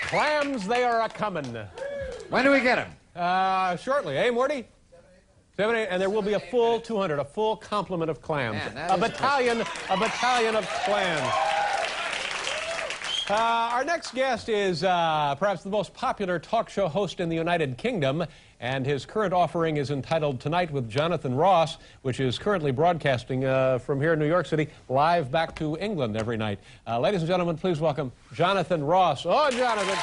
clams, they are a-comin'. When do we get them? Shortly, eh, Morty? 7, 8, and there will be a full 200, a full complement of clams. Man, a battalion of clams. Our next guest is perhaps the most popular talk show host in the United Kingdom, and his current offering is entitled Tonight with Jonathan Ross, which is currently broadcasting from here in New York City, live back to England every night. Ladies and gentlemen, please welcome Jonathan Ross. Oh, Jonathan.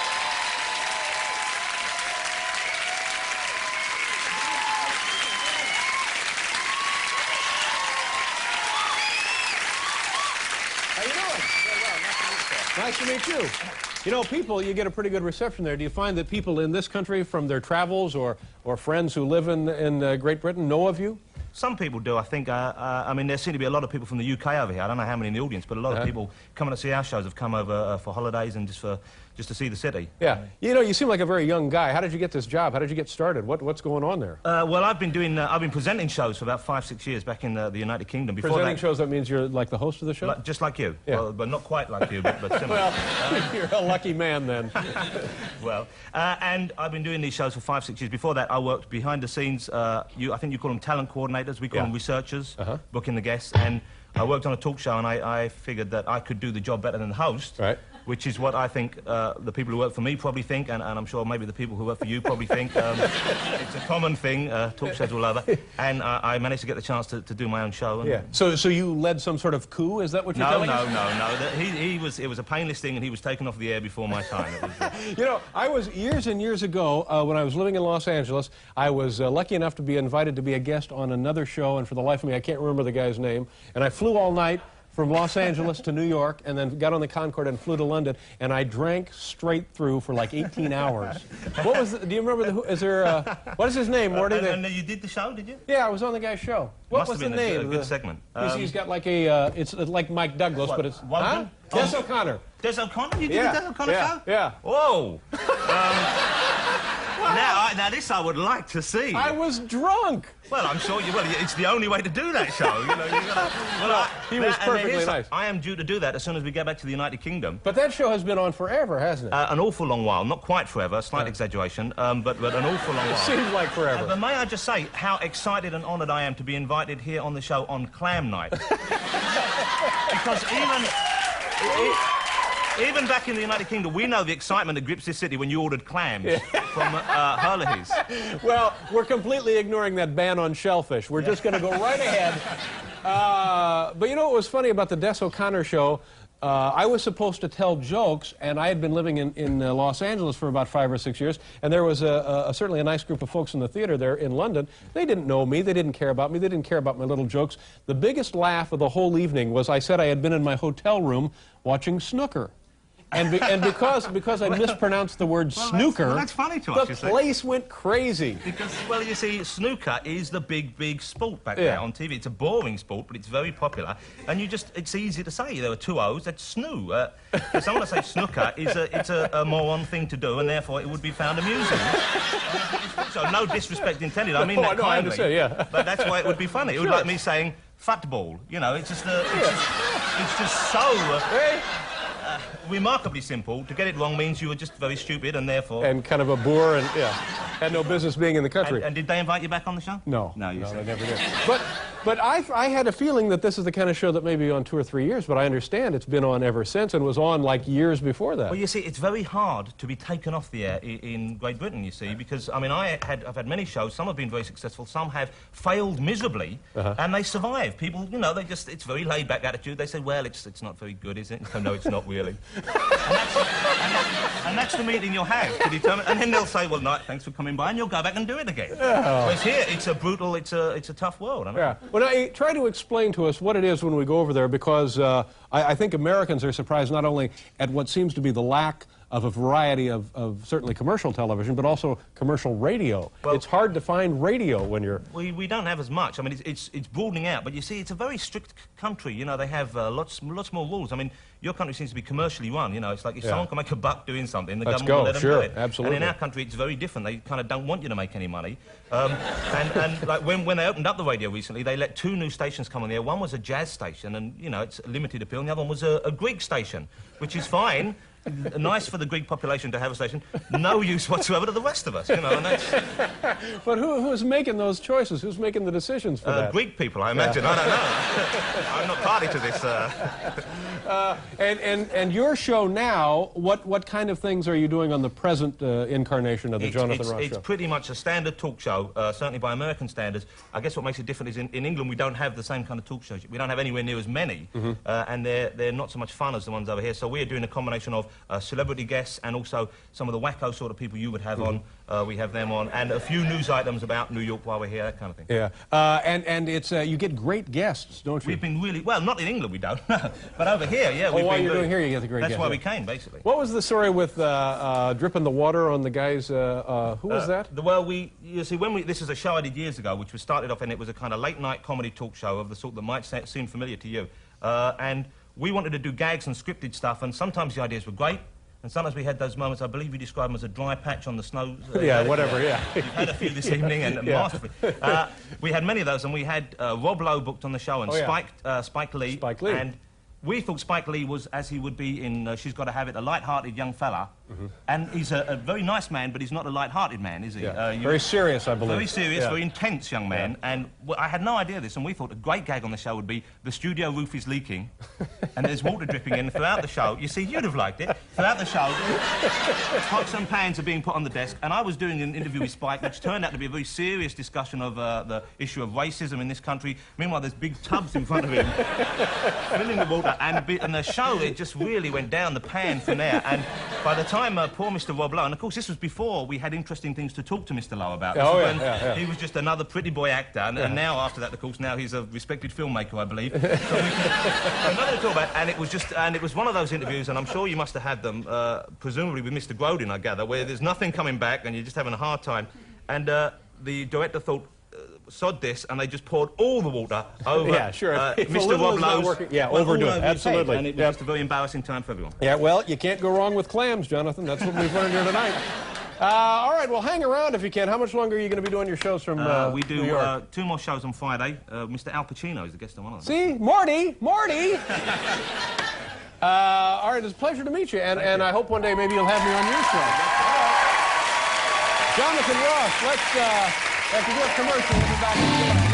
Nice to meet you. You know, people, you get a pretty good reception there. Do you find that people in this country, from their travels or friends who live in Great Britain, know of you? Some people do, I think. I mean, there seem to be a lot of people from the UK over here. I don't know how many in the audience, but a lot of people coming to see our shows have come over for holidays and just to see the city. Yeah. You know, you seem like a very young guy. How did you get this job? How did you get started? What's going on there? Well, I've been presenting shows for about 5, 6 years back in the United Kingdom. Before presenting shows, that means you're like the host of the show? Just like you. Yeah. Well, but not quite like you, but similar. Well, you're a lucky man then. Well, and I've been doing these shows for 5, 6 years. Before that, I worked behind the scenes. I think you call them talent coordinators. We call them researchers, booking the guests. And I worked on a talk show, and I figured that I could do the job better than the host. Right. Which is what I think the people who work for me probably think, and I'm sure maybe the people who work for you probably think. It's a common thing, talk shows all over. And I managed to get the chance to do my own show. And So you led some sort of coup? Is that what you're telling us? No. It was a painless thing, and he was taken off the air before my time. You know, I was, years and years ago, when I was living in Los Angeles, I was lucky enough to be invited to be a guest on another show, and for the life of me, I can't remember the guy's name. And I flew all night from Los Angeles to New York, and then got on the Concorde and flew to London, and I drank straight through for like 18 hours. What was do you remember what is his name, Morty? And you did the show, did you? Yeah, I was on the guy's show. What was the name? A good segment. He's got like a, it's like Mike Douglas, but it's... Huh? Des O'Connor. Des O'Connor? You did the Des O'Connor show? Yeah. Whoa! Now this I would like to see. I was drunk. Well, I'm sure it's the only way to do that show. You know, you gotta, he was perfectly nice. I am due to do that as soon as we get back to the United Kingdom. But that show has been on forever, hasn't it? An awful long while. Not quite forever, slight exaggeration, but an awful long while. It seems like forever. But may I just say how excited and honoured I am to be invited here on the show on Clam Night. Because even back in the United Kingdom, we know the excitement that grips this city when you ordered clams from Hurley's. Well, we're completely ignoring that ban on shellfish. We're just going to go right ahead. But you know what was funny about the Des O'Connor show? I was supposed to tell jokes, and I had been living in Los Angeles for about 5 or 6 years, and there was certainly a nice group of folks in the theater there in London. They didn't know me. They didn't care about me. They didn't care about my little jokes. The biggest laugh of the whole evening was I said I had been in my hotel room watching snooker. And because I mispronounced the word snooker, that's funny to us, the place went crazy. Because, well, you see, snooker is the big sport back there on TV. It's a boring sport, but it's very popular. And it's easy to say. There were 2 O's, that's snoo. For someone to say snooker, it's a moron thing to do, and therefore it would be found amusing. So no disrespect intended, I mean that kindly. I understand, yeah. But that's why it would be funny. It would like me saying, football. You know, it's just so... remarkably simple. To get it wrong means you were just very stupid and therefore... And kind of a boor and, had no business being in the country. And did they invite you back on the show? No. No, they never did. But I had a feeling that this is the kind of show that may be on 2 or 3 years, but I understand it's been on ever since and was on like years before that. Well, you see, it's very hard to be taken off the air in Great Britain, you see, because, I mean, I've had many shows, some have been very successful, some have failed miserably, and they survive. People, you know, it's very laid-back attitude. They say, well, it's not very good, is it? No, it's not really. and that's the meeting you'll have to determine, and then they'll say, well, no, thanks for coming by, and you'll go back and do it again. Whereas here, it's a brutal, it's a tough world, I know. Yeah. Well, now, try to explain to us what it is when we go over there, because I think Americans are surprised not only at what seems to be the lack of a variety of certainly commercial television, but also commercial radio. Well, it's hard to find radio when you're... We don't have as much. I mean, it's broadening out, but you see, it's a very strict country. You know, they have lots more rules. I mean, your country seems to be commercially run. You know, it's like if someone can make a buck doing something, the government will let them do it. Absolutely. And in our country, it's very different. They kind of don't want you to make any money. And like when they opened up the radio recently, they let 2 new stations come on the air. One was a jazz station, and you know, it's limited appeal, and the other one was a Greek station, which is fine. nice for the Greek population to have a station, no use whatsoever to the rest of us, you know, and that's... But who's making those choices? Who's making the decisions for that? Greek people, I imagine. Yeah. I don't know. I'm not party to this. And your show now, what kind of things are you doing on the present incarnation of the Jonathan Ross Show? It's pretty much a standard talk show, certainly by American standards. I guess what makes it different is in England we don't have the same kind of talk shows. We don't have anywhere near as many, and they're not so much fun as the ones over here. So we're doing a combination of celebrity guests and also some of the wacko sort of people you would have on. We have them on, and a few news items about New York while we're here, that kind of thing. Yeah, and it's you get great guests, don't you? We've been really well. Not in England, we don't, but over here, yeah. Oh, while you're doing here, you get the great guests. That's why we came, basically. What was the story with dripping the water on the guys? Who was that? Well, you see, this is a show I did years ago, which was started off, and it was a kind of late-night comedy talk show of the sort that might seem familiar to you, and we wanted to do gags and scripted stuff, and sometimes the ideas were great. And sometimes we had those moments, I believe you described them as a dry patch on the snow. Yeah, whatever, yeah. You've had a few this evening, and masterfully. We had many of those, and we had Rob Lowe booked on the show, and Spike Lee. Spike Lee. And we thought Spike Lee was, as he would be in She's Gotta Have It, a light-hearted young fella. And he's a very nice man, but he's not a light-hearted man, is he? Yeah. Very serious, I believe. Very serious, very intense young man. Yeah. And I had no idea of this, and we thought a great gag on the show would be the studio roof is leaking, and there's water dripping in throughout the show. You see, you'd have liked it. Throughout the show, pots and pans are being put on the desk, and I was doing an interview with Spike, which turned out to be a very serious discussion of the issue of racism in this country. Meanwhile, there's big tubs in front of him, filling with water, and the show, it just really went down the pan from there. And by the time poor Mr. Rob Lowe, and of course this was before we had interesting things to talk to Mr. Lowe about. He was just another pretty boy actor, and now after that, of course, now he's a respected filmmaker, I believe. So nothing to talk about, and it was one of those interviews, and I'm sure you must have had them, presumably with Mr. Grodin, I gather, where there's nothing coming back, and you're just having a hard time. And the director thought, sod this, and they just poured all the water over Mr. Rob Lowe's. Yeah, overdo it, absolutely. And it was just a very embarrassing time for everyone. Yeah, well, you can't go wrong with clams, Jonathan. That's what we've learned here tonight. All right, well, hang around if you can. How much longer are you going to be doing your shows from we do New York? 2 more shows on Friday. Mr. Al Pacino is the guest on one of them. See? Morty! All right, it's a pleasure to meet you, and I hope one day maybe you'll have me on your show. Jonathan Ross, let's... After this commercial, we'll be back in a minute.